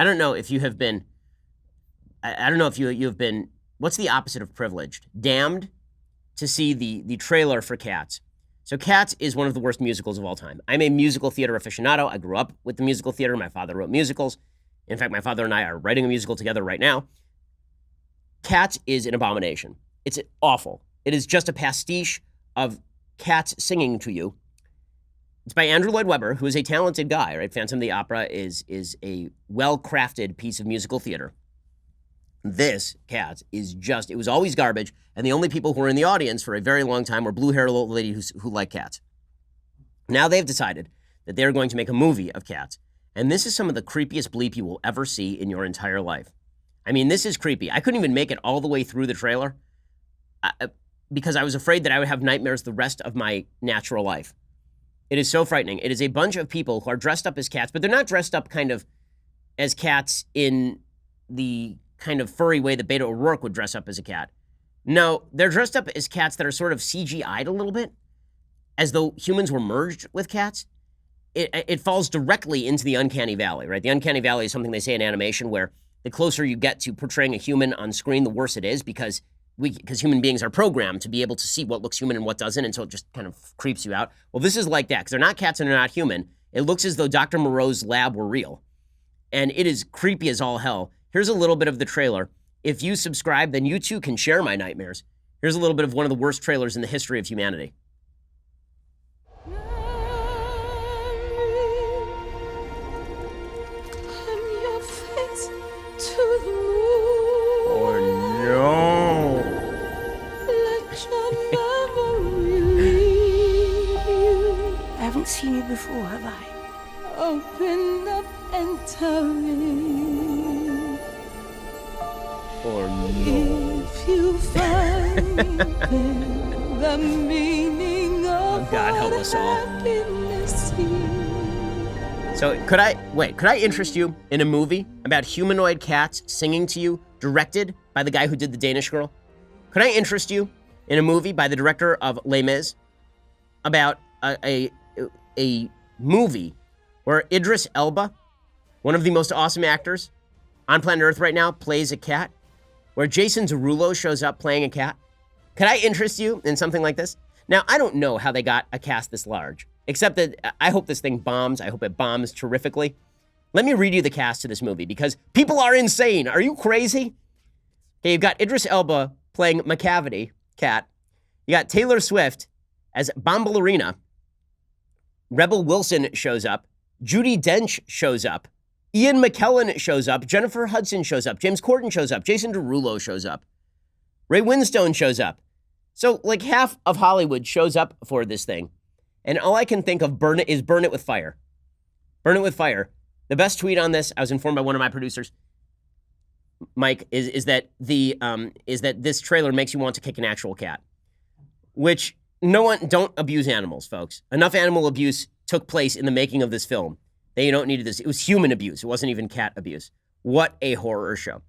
I don't know if you have been, I don't know if you have been, what's the opposite of privileged? Damned to see the trailer for Cats. So Cats is one of the worst musicals of all time. I'm a musical theater aficionado. I grew up with the musical theater. My father wrote musicals. In fact, my father and I are writing a musical together right now. Cats is an abomination. It's awful. It is just a pastiche of cats singing to you. It's by Andrew Lloyd Webber, who is a talented guy, right? Phantom of the Opera is a well-crafted piece of musical theater. This, Cats, is just, it was always garbage, and the only people who were in the audience for a very long time were blue-haired old ladies who like cats. Now they've decided that they're going to make a movie of Cats, and this is some of the creepiest bleep you will ever see in your entire life. I mean, this is creepy. I couldn't even make it all the way through the trailer because I was afraid that I would have nightmares the rest of my natural life. It is so frightening. It is a bunch of people who are dressed up as cats, but they're not dressed up kind of as cats in the kind of furry way that Beto O'Rourke would dress up as a cat. No, they're dressed up as cats that are sort of CGI'd a little bit, as though humans were merged with cats. It falls directly into the uncanny valley, right? The uncanny valley is something they say in animation where the closer you get to portraying a human on screen, the worse it is because human beings are programmed to be able to see what looks human and what doesn't, and so it just kind of creeps you out. Well, this is like that, because they're not cats and they're not human. It looks as though Dr. Moreau's lab were real, and it is creepy as all hell. Here's a little bit of the trailer. If you subscribe, then you too can share my nightmares. Here's a little bit of one of the worst trailers in the history of humanity. Seen you before, have I? Open up and tell me. Or no. If you find the meaning of oh, God help us all. happiness here. So could I interest you in a movie about humanoid cats singing to you, directed by the guy who did The Danish Girl? Could I interest you in a movie by the director of Les Mis about a movie where Idris Elba, one of the most awesome actors on planet Earth right now, plays a cat, where Jason Derulo shows up playing a cat? Could I interest you in something like this? Now, I don't know how they got a cast this large, except that I hope this thing bombs. I hope it bombs terrifically. Let me read you the cast of this movie, because people are insane. Are you crazy? Okay, you've got Idris Elba playing McCavity, cat. You got Taylor Swift as Bombalurina. Rebel Wilson shows up. Judi Dench shows up. Ian McKellen shows up. Jennifer Hudson shows up. James Corden shows up. Jason Derulo shows up. Ray Winstone shows up. So like half of Hollywood shows up for this thing. And all I can think of burn it with fire. Burn it with fire. The best tweet on this, I was informed by one of my producers, Mike, is that this trailer makes you want to kick an actual cat. Which don't abuse animals, folks. Enough animal abuse took place in the making of this film. They don't need this. It was human abuse. It wasn't even cat abuse. What a horror show.